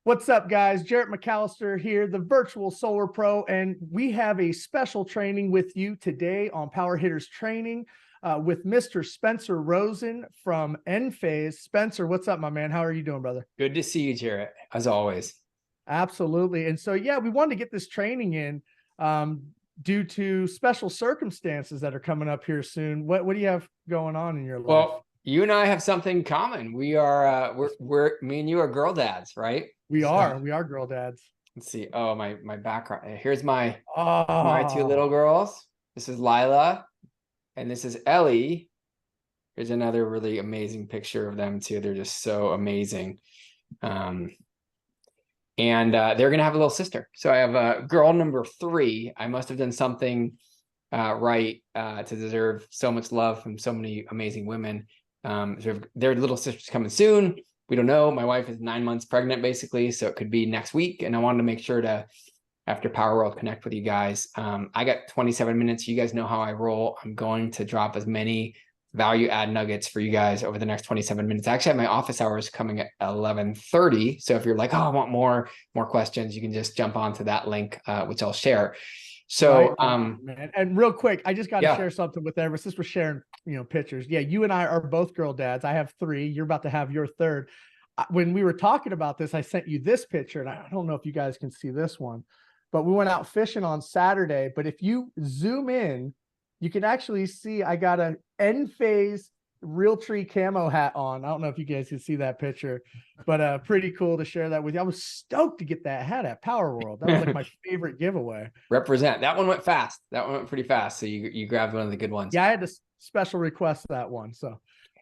What's up, guys? Jarrett McAllister here, the virtual solar pro, and we have a special training with you today on Power Hitters Training with Mr. Spencer Rosen from Enphase. Spencer, what's up, my man? How are you doing, brother? Good to see you, Jarrett, as always. Absolutely. And so, yeah, we wanted to get this training in due to special circumstances that are coming up here soon. What do you have going on in your life? Well, you and I have something in common. We're me and you are girl dads, right? We So are. We are girl dads. let's see. Oh, my background. Here's my two Oh, little girls. This is Lila, and this is Ellie. Here's another really amazing picture of them too. They're just so amazing. Um, and they're gonna have a little sister. So I have girl number 3. I must have done something right to deserve so much love from so many amazing women. So their little sister's coming soon. We don't know. My wife is 9 months pregnant, basically, so it could be next week. And I wanted to make sure to, after Power World, connect with you guys. I got 27 minutes. You guys know how I roll. I'm going to drop as many value add nuggets for you guys over the next 27 minutes. I actually have my office hours coming at 11:30. So if you're like, oh, I want more questions, you can just jump onto that link, which I'll share. right So, on, man. And real quick, I just got to yeah. share something with everyone since we're sharing, pictures. Yeah, you and I are both girl dads. I have 3. You're about to have your third. When we were talking about this, I sent you this picture, and I don't know if you guys can see this one, but we went out fishing on Saturday. But if you zoom in, you can actually see I got an Enphase real tree camo hat on. I don't know if you guys can see that picture, but pretty cool to share that with you. I was stoked to get that hat at Power World. That was like my favorite giveaway. Represent. That one went fast. That one went pretty fast. So you grabbed one of the good ones. Yeah, I had to special request that one.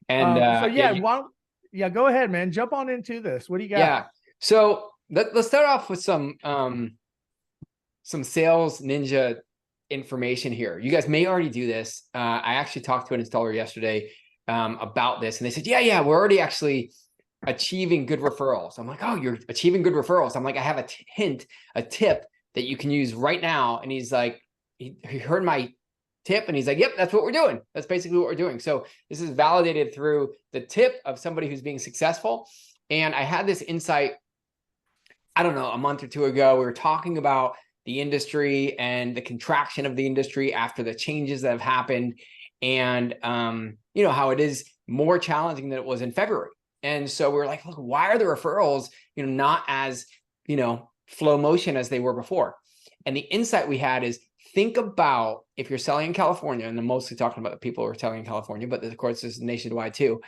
And So yeah, yeah, go ahead, man. Jump on into this. What do you got? yeah. So let's start off with some sales ninja information here. You guys may already do this. I actually talked to an installer yesterday about this, and they said, yeah, we're already actually achieving good referrals. I'm like, oh, you're achieving good referrals. I'm like, I have a tip that you can use right now. And he's like, he heard my tip and he's like, yep, that's what we're doing. That's basically what we're doing. So this is validated through the tip of somebody who's being successful. And I had this insight, I don't know, a month or two ago. We were talking about the industry and the contraction of the industry after the changes that have happened, and how it is more challenging than it was in February. And so we're like, look, why are the referrals not as flow motion as they were before? And the insight we had is, think about if you're selling in California, and I'm mostly talking about the people who are selling in California, but of course this is nationwide too.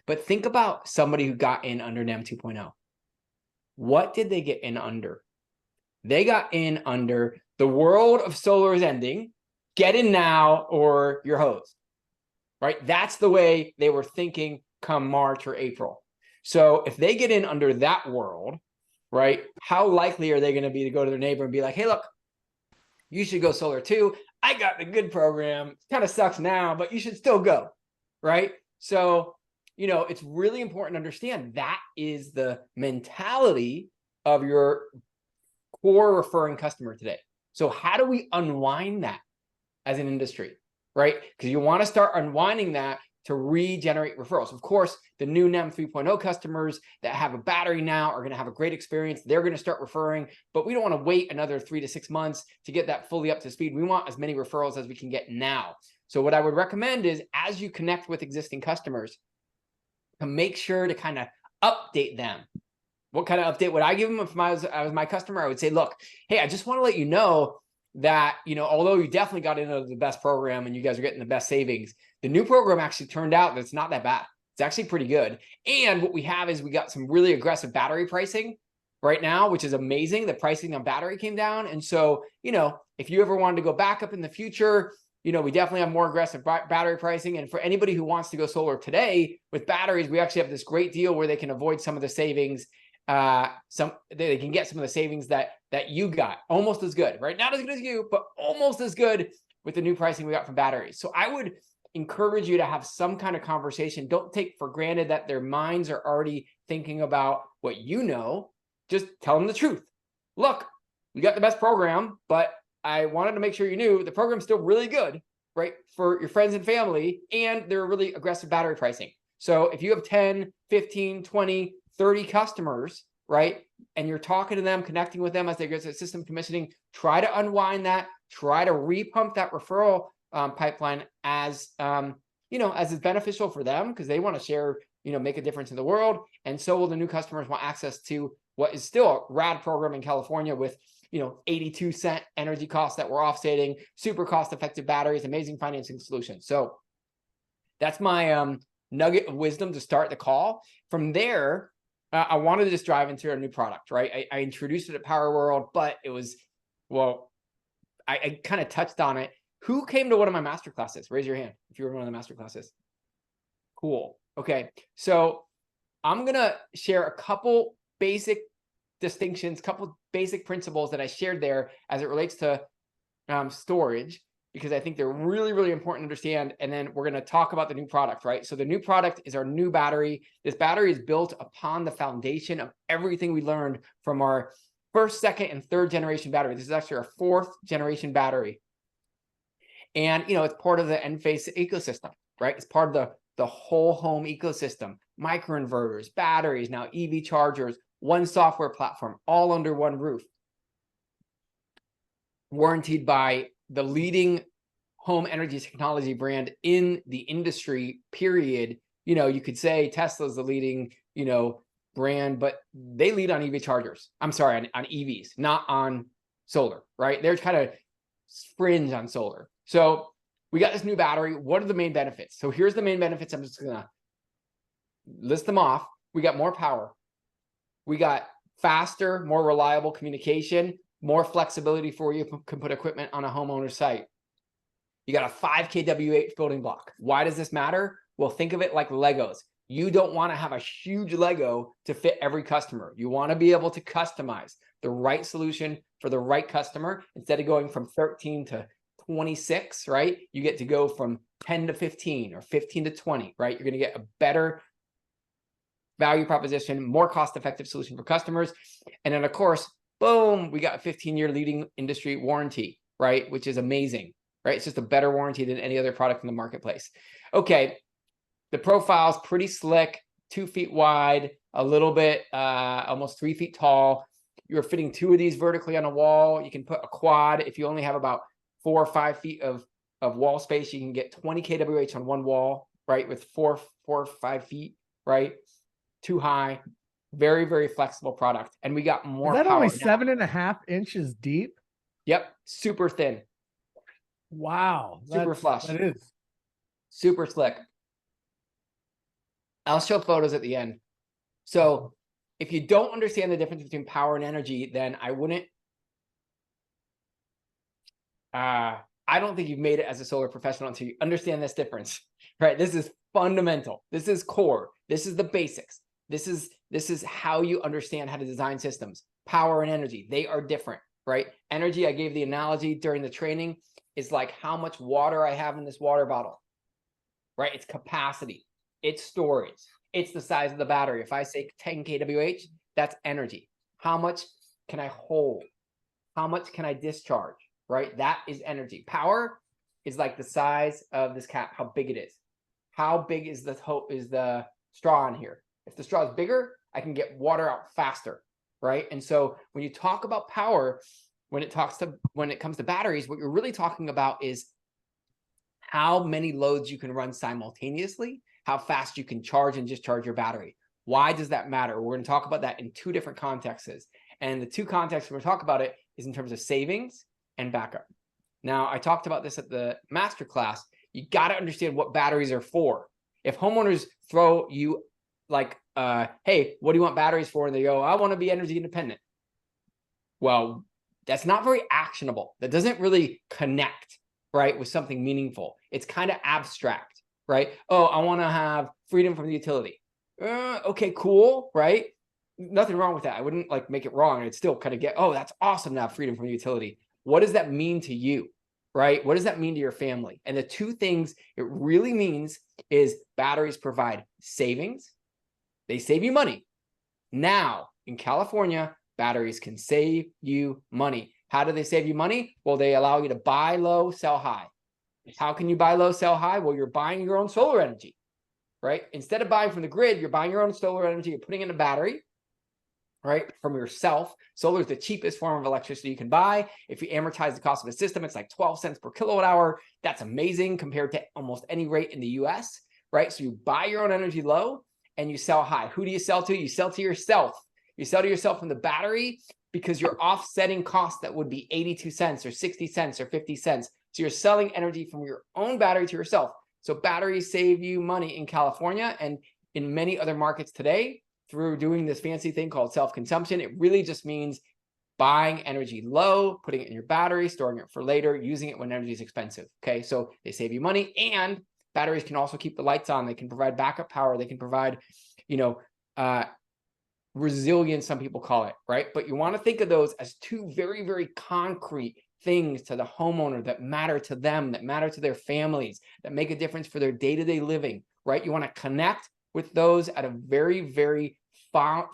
But think about somebody who got in under NEM 2.0. What did they get in under? They got in under the world of solar is ending, get in now or you're hosed, right? That's the way they were thinking come March or April. So if they get in under that world, right, how likely are they going to be to go to their neighbor and be like, hey, look, you should go solar too. I got the good program. It kind of sucks now, but you should still go, right? So, it's really important to understand that is the mentality of your core referring customer today. So how do we unwind that as an industry, right? Because you want to start unwinding that to regenerate referrals. Of course, the new NEM 3.0 customers that have a battery now are going to have a great experience. They're going to start referring, but we don't want to wait another 3 to 6 months to get that fully up to speed. We want as many referrals as we can get now. So what I would recommend is, as you connect with existing customers, to make sure to kind of update them. What kind of update would I give them if I was my customer? I would say, look, hey, I just want to let you know that, although you definitely got into the best program and you guys are getting the best savings, the new program actually turned out that it's not that bad. It's actually pretty good. And what we have is we got some really aggressive battery pricing right now, which is amazing. The pricing on battery came down. And so, if you ever wanted to go back up in the future, we definitely have more aggressive battery pricing. And for anybody who wants to go solar today with batteries, we actually have this great deal where they can avoid some of the savings. They can get some of the savings that you got, almost as good, right? Not as good as you, but almost as good with the new pricing we got from batteries. So I would encourage you to have some kind of conversation. Don't take for granted that their minds are already thinking about what just tell them the truth. Look, we got the best program, but I wanted to make sure you knew the program's still really good, right? For your friends and family, and they're really aggressive battery pricing. So if you have 10, 15, 20, 30 customers right? And you're talking to them, connecting with them as they go through system commissioning, try to unwind that, try to repump that referral pipeline as, as is beneficial for them because they want to share, make a difference in the world. And so will the new customers want access to what is still a rad program in California with, 82-cent energy costs that we're offsetting, super cost-effective batteries, amazing financing solutions. So that's my nugget of wisdom to start the call. From there, I wanted to just drive into a new product, right? I introduced it at Power World, but it was, I kind of touched on it. Who came to one of my master classes? Raise your hand if you were in one of the master classes. Cool. Okay. So I'm going to share a couple basic distinctions, couple basic principles that I shared there as it relates to storage, because I think they're really, really important to understand. And then we're going to talk about the new product, right? So the new product is our new battery. This battery is built upon the foundation of everything we learned from our first, second, and third generation battery. This is actually our fourth generation battery. And, it's part of the Enphase ecosystem, right? It's part of the whole home ecosystem, microinverters, batteries, now EV chargers, one software platform, all under one roof. Warranted by the leading home energy technology brand in the industry, period. You could say Tesla's the leading, brand, but they lead on EV chargers. I'm sorry, on EVs, not on solar, right? They're kind of fringe on solar. So we got this new battery. What are the main benefits? So here's the main benefits. I'm just going to list them off. We got more power. We got faster, more reliable communication, more flexibility for you can put equipment on a homeowner's site. You got a 5 kWh building block. Why does this matter? Well, think of it like Legos. You don't want to have a huge Lego to fit every customer. You want to be able to customize the right solution for the right customer. Instead of going from 13 to 26, right? You get to go from 10 to 15 or 15 to 20, right? You're going to get a better value proposition, more cost-effective solution for customers. And then, of course, boom, we got a 15-year leading industry warranty, right? Which is amazing, right? It's just a better warranty than any other product in the marketplace. Okay, the profile's pretty slick, 2 feet wide, a little bit, almost 3 feet tall. You're fitting 2 of these vertically on a wall. You can put a quad. If you only have about 4 or 5 feet of wall space, you can get 20 kWh on one wall, right? With 4 or 5 feet, right? Too high. Very, very flexible product. And we got more power. Is that power only now. 7.5 inches deep? Yep. Super thin. Wow. Super flush. That is. Super slick. I'll show photos at the end. So if you don't understand the difference between power and energy, then I wouldn't, I don't think you've made it as a solar professional until you understand this difference, right? This is fundamental. This is core. This is the basics. This is how you understand how to design systems. Power and energy, they are different, right? Energy, I gave the analogy during the training, is like how much water I have in this water bottle, right? It's capacity, it's storage, it's the size of the battery. If I say 10 kWh, that's energy. How much can I hold? How much can I discharge, right? That is energy. Power is like the size of this cap, how big it is. How big is the straw in here? If the straw is bigger, I can get water out faster, right? And so when you talk about power, when it comes to batteries, what you're really talking about is how many loads you can run simultaneously, how fast you can charge and discharge your battery. Why does that matter? We're going to talk about that in 2 different contexts. And the 2 contexts we're going to talk about it is in terms of savings and backup. Now, I talked about this at the masterclass. You got to understand what batteries are for. If homeowners throw you like, hey, what do you want batteries for? And they go, I want to be energy independent. Well, that's not very actionable. That doesn't really connect, right, with something meaningful. It's kind of abstract, right? Oh, I want to have freedom from the utility. Okay, cool, right? Nothing wrong with that. I wouldn't like make it wrong. I'd still kind of get, oh, that's awesome to have freedom from the utility. What does that mean to you, right? What does that mean to your family? And the 2 things it really means is batteries provide savings. They save you money. Now, in California, batteries can save you money. How do they save you money? Well, they allow you to buy low, sell high. How can you buy low, sell high? Well, you're buying your own solar energy, right? Instead of buying from the grid, you're buying your own solar energy. You're putting in a battery. right, from yourself. Solar is the cheapest form of electricity you can buy. If you amortize the cost of a system, it's like 12 cents per kilowatt hour. That's amazing compared to almost any rate in the US, right? So you buy your own energy low and you sell high. Who do you sell to? You sell to yourself. You sell to yourself from the battery because you're offsetting costs that would be 82 cents or 60 cents or 50 cents. So you're selling energy from your own battery to yourself. So batteries save you money in California and in many other markets today through doing this fancy thing called self-consumption. It really just means buying energy low, putting it in your battery, storing it for later, using it when energy is expensive. Okay, so they save you money, and batteries can also keep the lights on. They can provide backup power. They can provide, resilience, some people call it, right? But you want to think of those as two very, very concrete things to the homeowner that matter to them, that matter to their families, that make a difference for their day-to-day living, right? You want to connect with those at a very, very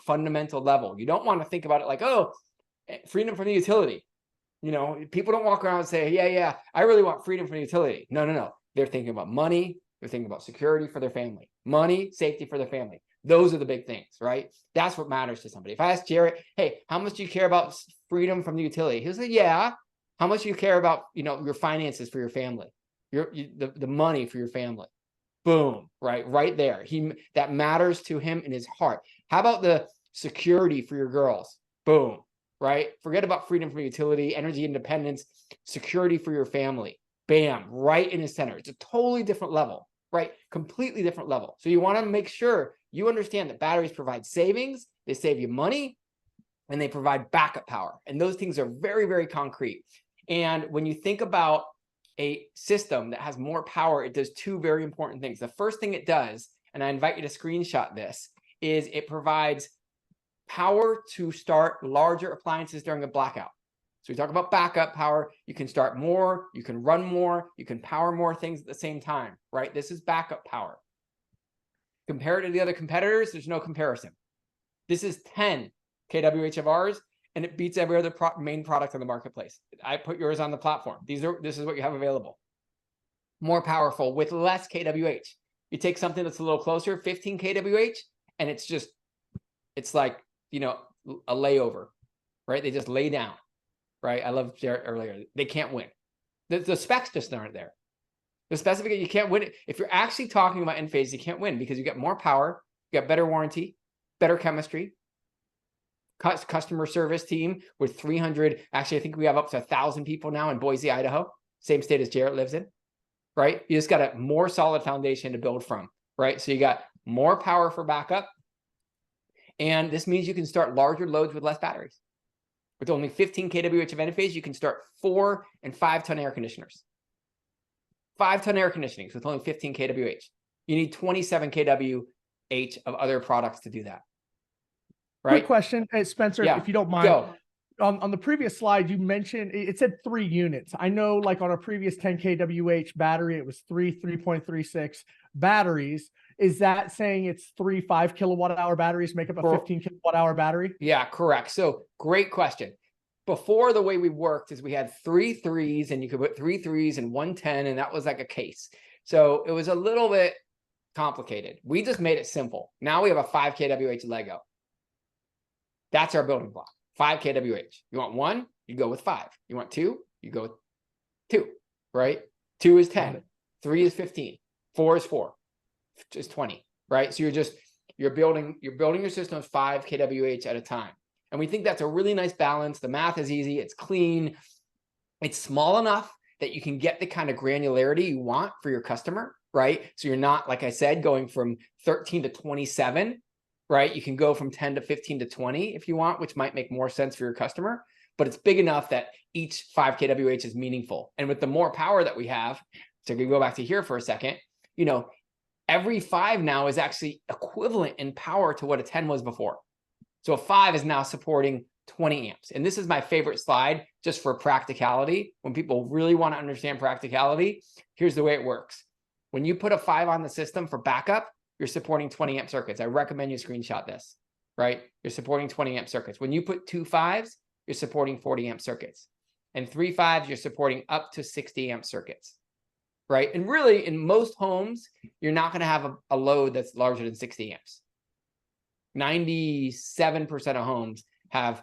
fundamental level. You don't want to think about it like, oh, freedom from the utility. People don't walk around and say, yeah, I really want freedom from the utility. No. They're thinking about money. They're thinking about security for their family, money, safety for their family. Those are the big things, right? That's what matters to somebody. If I ask Jarrett, hey, how much do you care about freedom from the utility? He'll say, yeah. How much do you care about, your finances for your family, the money for your family? Boom, right there. That matters to him in his heart. How about the security for your girls? Boom, right? Forget about freedom from utility, energy independence, security for your family. Bam, right in his center. It's a totally different level, right? Completely different level. So you want to make sure you understand that batteries provide savings, they save you money, and they provide backup power. And those things are very, very concrete. And when you think about a system that has more power, it does two very important things. The first thing it does, and I invite you to screenshot this, is it provides power to start larger appliances during a blackout. So we talk about backup power. You can start more, you can run more, you can power more things at the same time, right? This is backup power. Compared to the other competitors, there's no comparison. This is 10 kWh of ours, and it beats every other main product on the marketplace. I put yours on the platform. This is what you have available. More powerful with less kWh. You take something that's a little closer, 15 kWh, and it's like, a layover, right? They just lay down, right? I love Jarrett earlier. They can't win. The specs just aren't there. The specification, you can't win it. If you're actually talking about Enphase, you can't win because you get more power, you got better warranty, better chemistry, customer service team with 300. Actually, I think we have up to 1,000 people now in Boise, Idaho, same state as Jarrett lives in, right? You just got a more solid foundation to build from, right? So you got more power for backup. And this means you can start larger loads with less batteries. With only 15 kWh of Enphase, you can start 4 and 5 ton air conditioners. 5 ton air conditionings with only 15 kWh. You need 27 kWh of other products to do that. Right? Quick question, Spencer, if you don't mind. Go. On the previous slide, you mentioned it said 3 units. I know, like on a previous 10 kWh battery, it was 3.36 batteries. Is that saying it's 3 5 kilowatt hour batteries make up a 15 kilowatt hour battery? Yeah, correct. So great question. Before, the way we worked is we had 3 3s, and you could put 3 3s and 1 10, and that was like a case. So it was a little bit complicated. We just made it simple. Now we have a 5 kWh Lego. That's our building block. 5 kWh. You want 1, you go with 5. You want 2, you go with 2, right? 2 is 10, 3 is 15, 4 is 4, is 20, right? So you're building your systems 5 kWh at a time. And we think that's a really nice balance. The math is easy, it's clean, it's small enough that you can get the kind of granularity you want for your customer, right? So you're not, like I said, going from 13 to 27. Right? You can go from 10 to 15 to 20 if you want, which might make more sense for your customer, but it's big enough that each 5 kWh is meaningful. And with the more power that we have, so we go back to here for a second, every 5 now is actually equivalent in power to what a 10 was before. So a 5 is now supporting 20 amps. And this is my favorite slide just for practicality. When people really want to understand practicality, here's the way it works. When you put a 5 on the system for backup, you're supporting 20 amp circuits. I recommend you screenshot this, right? You're supporting 20 amp circuits. When you put 2 5s, you're supporting 40 amp circuits. And 3 5s, you're supporting up to 60 amp circuits, right? And really, in most homes, you're not going to have a load that's larger than 60 amps. 97% of homes have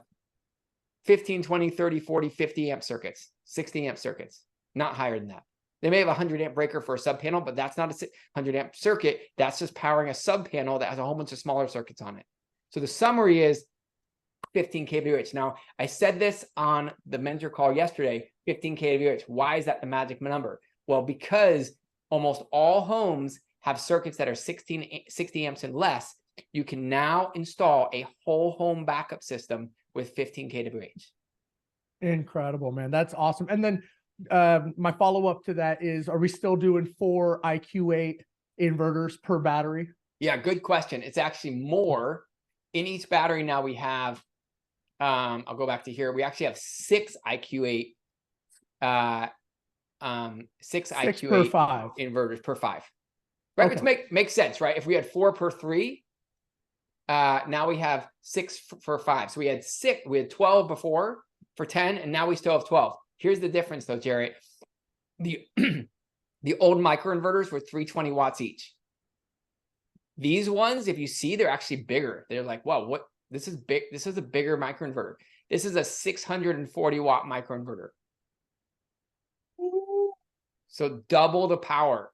15, 20, 30, 40, 50 amp circuits, 60 amp circuits, not higher than that. They may have a 100 amp breaker for a sub panel, but that's not a 100 amp circuit. That's just powering a sub panel that has a whole bunch of smaller circuits on it. So the summary is 15 kWh. Now, I said this on the mentor call yesterday, 15 kWh. Why is that the magic number? Well, because almost all homes have circuits that are 60 amps and less. You can now install a whole home backup system with 15 kWh. Incredible, man. That's awesome. And then my follow-up to that is, are we still doing 4 IQ8 inverters per battery? Yeah, good question. It's actually more. In each battery now we have, I'll go back to here. We actually have 6 IQ8, 6 IQ8 per 5 inverters per 5. Right, Okay. which makes sense, right? If we had 4 per 3, now we have 6 for 5. So we had 12 before for 10, and now we still have 12. Here's the difference though, Jarrett. The old microinverters were 320 watts each. These ones, if you see, they're actually bigger. They're like, wow, what? This is big. This is a bigger microinverter. This is a 640 watt microinverter. So double the power.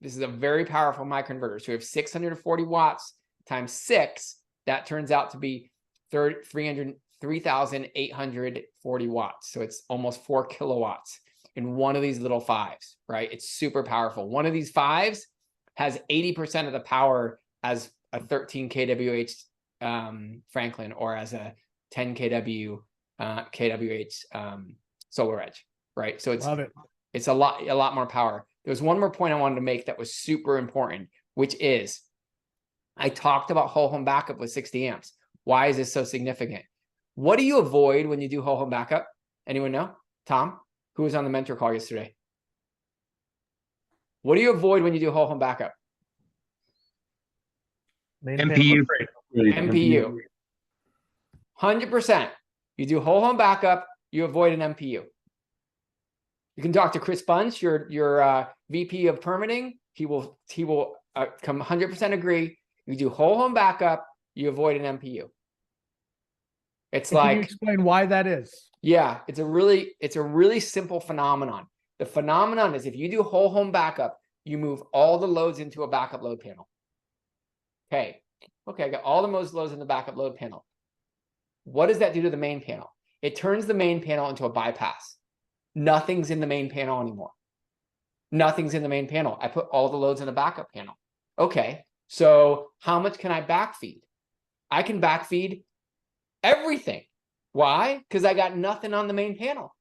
This is a very powerful microinverter. So we have 640 watts times 6. That turns out to be 3,840 watts. So it's almost 4 kilowatts in one of these little 5s, right? It's super powerful. One of these 5s has 80% of the power as a 13 kWh Franklin, or as a 10 kWh Solar Edge, right? So it's a lot more power. There's one more point I wanted to make that was super important, which is I talked about whole home backup with 60 amps. Why is this so significant? What do you avoid when you do whole home backup? Anyone know? Tom, who was on the mentor call yesterday? What do you avoid when you do whole home backup? MPU. MPU. 100%. You do whole home backup, you avoid an MPU. You can talk to Chris Bunch, your VP of permitting. He will come 100% agree. You do whole home backup, you avoid an MPU. It's Can like, you explain why that is? yeah, it's a really simple phenomenon. The phenomenon is if you do whole home backup, you move all the loads into a backup load panel. Okay, I got all the most loads in the backup load panel. What does that do to the main panel? It turns the main panel into a bypass. Nothing's in the main panel anymore. Nothing's in the main panel. I put all the loads in the backup panel. Okay, so how much can I backfeed? I can backfeed everything. Why? Because I got nothing on the main panel.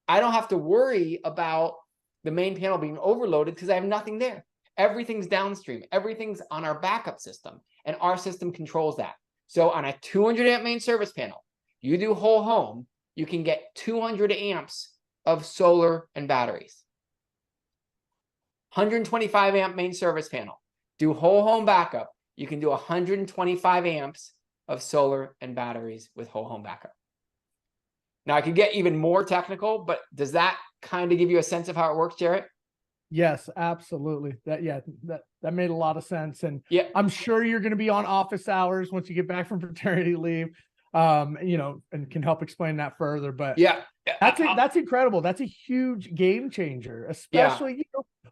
I don't have to worry about the main panel being overloaded because I have nothing there. Everything's downstream. Everything's on our backup system, and our system controls that. So on a 200 amp main service panel, you do whole home, you can get 200 amps of solar and batteries. 125 amp main service panel, do whole home backup, you can do 125 amps of solar and batteries with whole home backup. Now I could get even more technical, but does that kind of give you a sense of how it works, Jarrett? Yes, absolutely. That made a lot of sense. And yeah, I'm sure you're going to be on office hours once you get back from paternity leave, and can help explain that further. But yeah, that's incredible. That's a huge game changer, especially,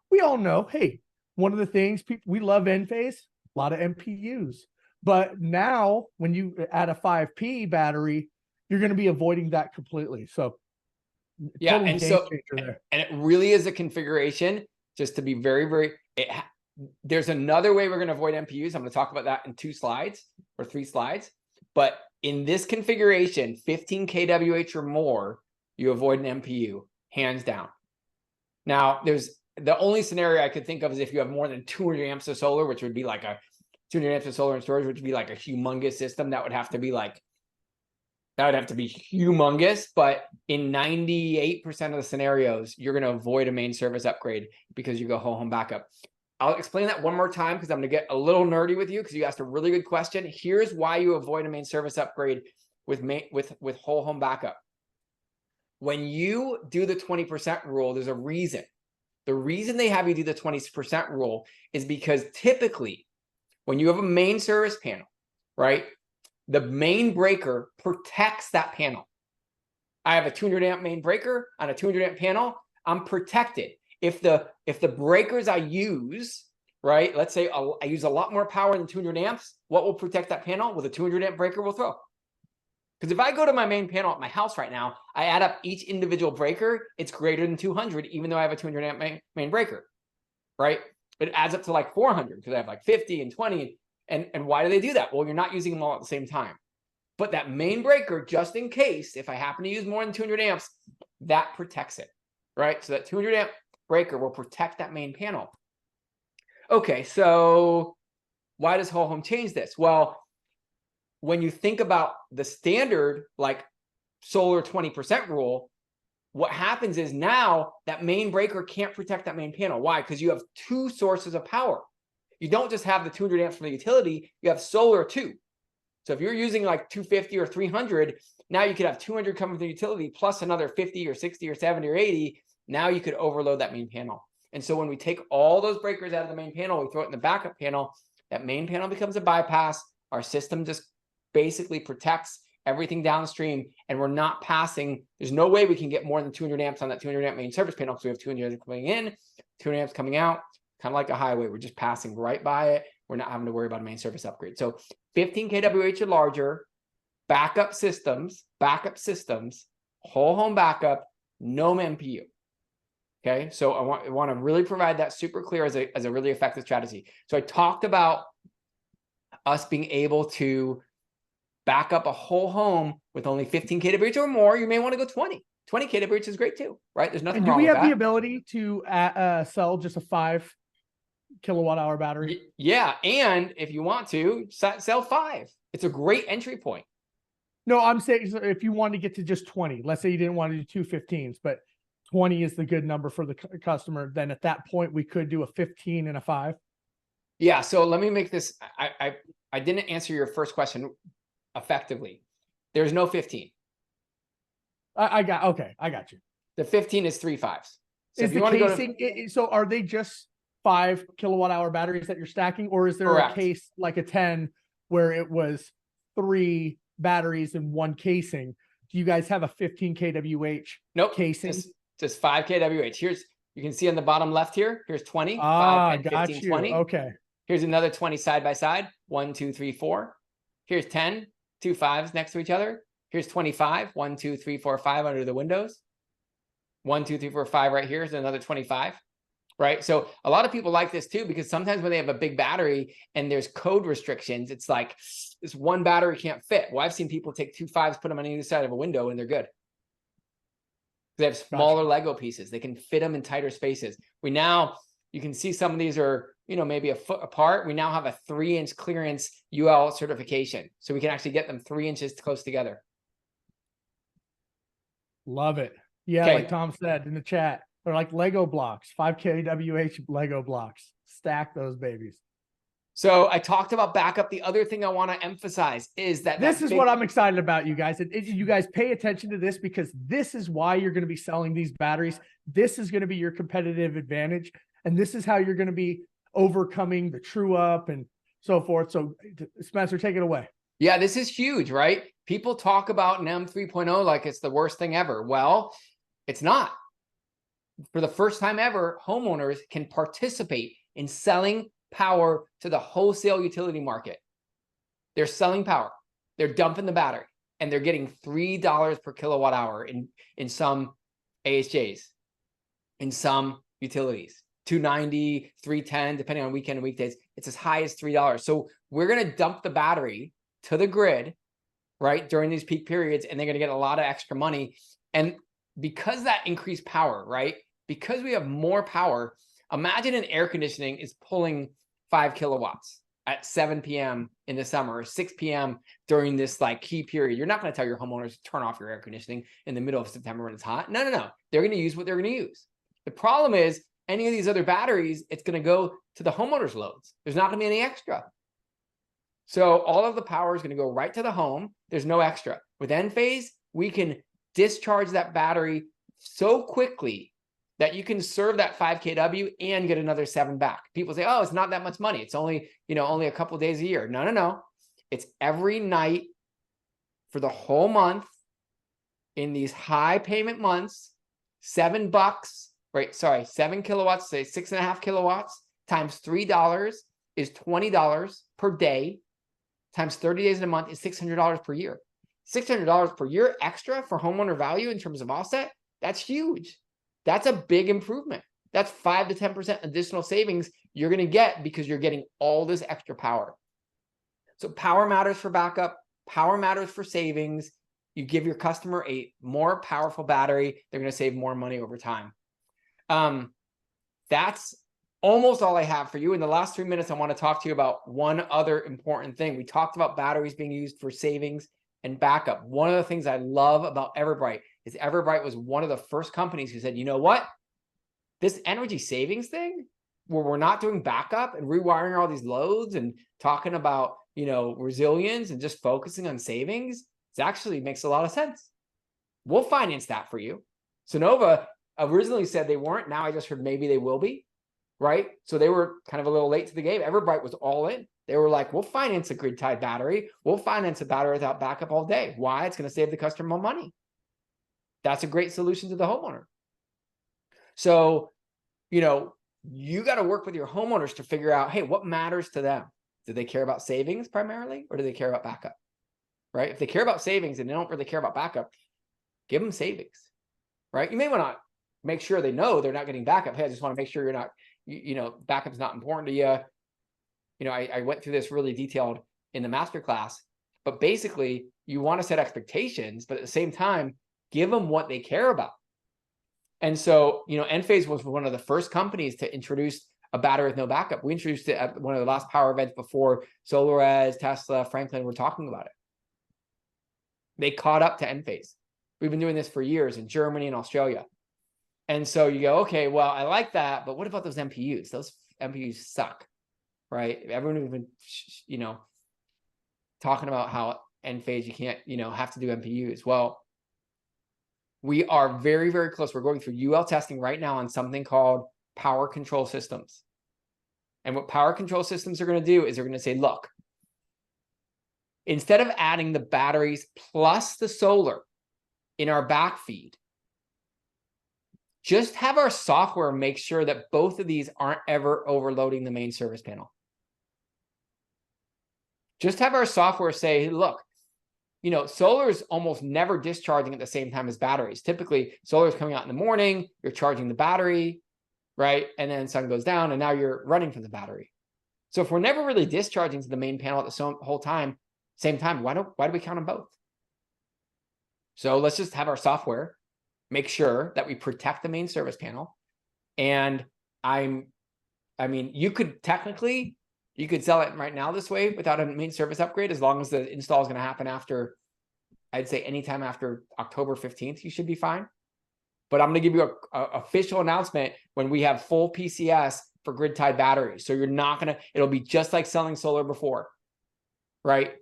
we all know, hey, one of the things we love Enphase, a lot of MPUs, but now when you add a 5P battery, you're going to be avoiding that completely. So yeah, totally and and it really is a configuration, just to be very, there's another way we're going to avoid MPUs. I'm going to talk about that in 2 slides or 3 slides. But in this configuration, 15 kWh or more, you avoid an MPU, hands down. Now, there's the only scenario I could think of is if you have more than 200 amps of solar, which would be like a 200 amps of solar and storage, which would be like a humongous system. That would have to be humongous, but in 98% of the scenarios, you're going to avoid a main service upgrade because you go whole home backup. I'll explain that one more time because I'm going to get a little nerdy with you because you asked a really good question. Here's why you avoid a main service upgrade with whole home backup. When you do the 20% rule, there's a reason. The reason they have you do the 20% rule is because typically When you have a main service panel, right? The main breaker protects that panel. I have a 200 amp main breaker on a 200 amp panel. I'm protected. If the breakers I use, right? Let's say I use a lot more power than 200 amps. What will protect that panel? Well, the 200 amp breaker will throw. Because if I go to my main panel at my house right now, I add up each individual breaker, it's greater than 200, even though I have a 200 amp main breaker, right? It adds up to like 400 because I have like 50 and 20. And why do they do that? Well, you're not using them all at the same time. But that main breaker, just in case, if I happen to use more than 200 amps, that protects it, right? So that 200 amp breaker will protect that main panel. Okay, so why does whole home change this? Well, when you think about the standard, like solar 20% rule, what happens is now that main breaker can't protect that main panel. Why? Because you have two sources of power. You don't just have the 200 amps from the utility, you have solar too. So if you're using like 250 or 300, now you could have 200 coming from the utility plus another 50 or 60 or 70 or 80. Now you could overload that main panel. And so when we take all those breakers out of the main panel, we throw it in the backup panel, that main panel becomes a bypass. Our system just basically protects everything downstream, and we're not passing. There's no way we can get more than 200 amps on that 200 amp main service panel because we have 200 amps coming in, 200 amps coming out, kind of like a highway. We're just passing right by it. We're not having to worry about a main service upgrade. So 15 kWh or larger, backup systems, whole home backup, no MPU. Okay, so I want to really provide that super clear as a really effective strategy. So I talked about us being able to back up a whole home with only 15 kWh or more. You may want to go 20. 20 kWh is great too, right? There's nothing wrong with that. And do we have the ability to sell just a 5 kilowatt hour battery? Yeah, and if you want to, sell 5. It's a great entry point. No, I'm saying if you want to get to just 20, let's say you didn't want to do two 15s, but 20 is the good number for the customer, then at that point we could do a 15 and a 5. Yeah, so let me make this. I didn't answer your first question effectively. There's no 15. I got you. The 15 is 3 5s. So is the casing so are they just 5 kilowatt hour batteries that you're stacking, or is there Correct. a case like a 10 where it was 3 batteries in one casing? Do you guys have a 15 kWh casing? Just 5 kWh. You can see on the bottom left here, here's 20, 5, 10, 15, 20. Okay. Here's another 20 side by side. 1, 2, 3, 4. Here's 10, 2 5s next to each other. Here's 25, 1, 2, 3, 4, 5 under the windows. 1, 2, 3, 4, 5 right here is another 25. Right. So a lot of people like this too, because sometimes when they have a big battery and there's code restrictions, it's like this one battery can't fit. Well, I've seen people take 2 5s, put them on either side of a window, and they're good. They have smaller Lego pieces. They can fit them in tighter spaces. You can see some of these are, maybe a foot apart. We now have a 3-inch clearance UL certification. So we can actually get them 3 inches close together. Love it. Yeah. Okay. Like Tom said in the chat, they're like Lego blocks, 5 kWh Lego blocks. Stack those babies. So I talked about backup. The other thing I want to emphasize is that this is what I'm excited about, you guys. You guys pay attention to this, because this is why you're going to be selling these batteries. This is going to be your competitive advantage. And this is how you're going to be overcoming the true up and so forth. So Spencer, take it away. Yeah, this is huge, right? People talk about NEM 3.0 like it's the worst thing ever. Well, it's not. For the first time ever, homeowners can participate in selling power to the wholesale utility market. They're selling power. They're dumping the battery, and they're getting $3 per kilowatt hour in some AHJs, in some utilities. $2.90, $3.10, depending on weekend and weekdays. It's as high as $3. So we're going to dump the battery to the grid, right, during these peak periods, and they're going to get a lot of extra money. And because that increased power, right, because we have more power, imagine an air conditioning is pulling 5 kilowatts at 7 p.m. in the summer, or 6 p.m. during this like key period. You're not going to tell your homeowners to turn off your air conditioning in the middle of September when it's hot. No. They're going to use what they're going to use. The problem is, any of these other batteries, it's going to go to the homeowner's loads. There's not going to be any extra. So all of the power is going to go right to the home. There's no extra. With Enphase, we can discharge that battery so quickly that you can serve that 5 kW and get another 7 back. People say, oh, it's not that much money. It's only, only a couple days a year. No, no, no. It's every night for the whole month in these high payment months, $7, right? Sorry, 7 kilowatts, say 6.5 kilowatts times $3 is $20 per day times 30 days in a month is $600 per year. $600 per year extra for homeowner value in terms of offset. That's huge. That's a big improvement. That's 5 to 10% additional savings you're going to get because you're getting all this extra power. So power matters for backup. Power matters for savings. You give your customer a more powerful battery, they're going to save more money over time. That's almost all I have for you. In the last 3 minutes, I want to talk to you about one other important thing. We talked about batteries being used for savings and backup. One of the things I love about Everbright is Everbright was one of the first companies who said, you know what? This energy savings thing, where we're not doing backup and rewiring all these loads and talking about, resilience and just focusing on savings, it actually makes a lot of sense. We'll finance that for you. Sonova originally said they weren't. Now I just heard maybe they will be, right? So they were kind of a little late to the game. Everbright was all in. They were like, we'll finance a grid-tied battery. We'll finance a battery without backup all day. Why? It's going to save the customer more money. That's a great solution to the homeowner. So, you got to work with your homeowners to figure out, hey, what matters to them? Do they care about savings primarily, or do they care about backup? Right? If they care about savings and they don't really care about backup, give them savings, right? You may want to make sure they know they're not getting backup. Hey, I just want to make sure you're not, backup's not important to you. I went through this really detailed in the masterclass, but basically you want to set expectations, but at the same time, give them what they care about. And so, Enphase was one of the first companies to introduce a battery with no backup. We introduced it at one of the last power events before SolarEdge, Tesla, Franklin were talking about it. They caught up to Enphase. We've been doing this for years in Germany and Australia. And so you go, okay, well, I like that, but what about those MPUs? Those MPUs suck, right? Everyone has been, talking about how Enphase, you can't, have to do MPUs. Well, we are very, very close. We're going through UL testing right now on something called power control systems. And what power control systems are going to do is they're going to say, look, instead of adding the batteries plus the solar in our backfeed, just have our software make sure that both of these aren't ever overloading the main service panel. Just have our software say, hey, look, solar is almost never discharging at the same time as batteries. Typically, solar is coming out in the morning, you're charging the battery, right? And then sun goes down and now you're running from the battery. So if we're never really discharging to the main panel at the whole time, same time, why do we count them both? So let's just have our software make sure that we protect the main service panel. And you could technically, you could sell it right now this way without a main service upgrade, as long as the install is going to happen after, I'd say anytime after October 15th, you should be fine. But I'm going to give you a official announcement when we have full PCS for grid-tied batteries. So you're not going to, it'll be just like selling solar before, right?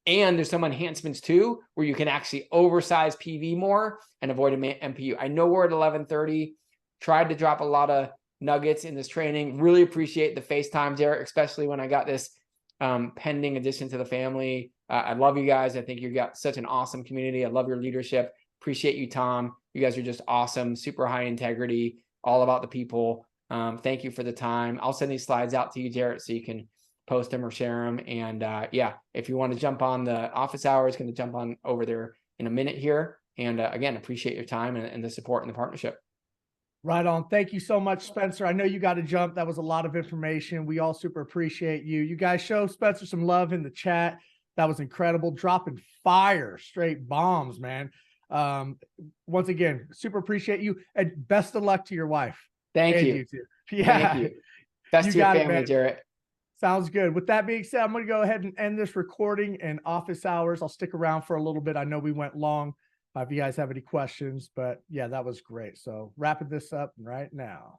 And there's some enhancements too, where you can actually oversize PV more and avoid an MPU. I know we're at 11:30, tried to drop a lot of nuggets in this training. Really appreciate the FaceTime, Derek, especially when I got this pending addition to the family. I love you guys. I think you've got such an awesome community. I love your leadership. Appreciate you, Tom. You guys are just awesome, super high integrity, all about the people. Thank you for the time. I'll send these slides out to you, Jarrett, so you can post them or share them. And if you want to jump on the office hours, going to jump on over there in a minute here. And again, appreciate your time and the support and the partnership. Right on. Thank you so much, Spencer. I know you got to jump. That was a lot of information. We all super appreciate you. You guys show Spencer some love in the chat. That was incredible. Dropping fire, straight bombs, man. Once again, super appreciate you, and best of luck to your wife. Thank and you. You too. Yeah. Thank you. Best to your family, Jarrett. Sounds good. With that being said, I'm going to go ahead and end this recording in office hours. I'll stick around for a little bit. I know we went long. If you guys have any questions, but yeah, that was great. So wrapping this up right now.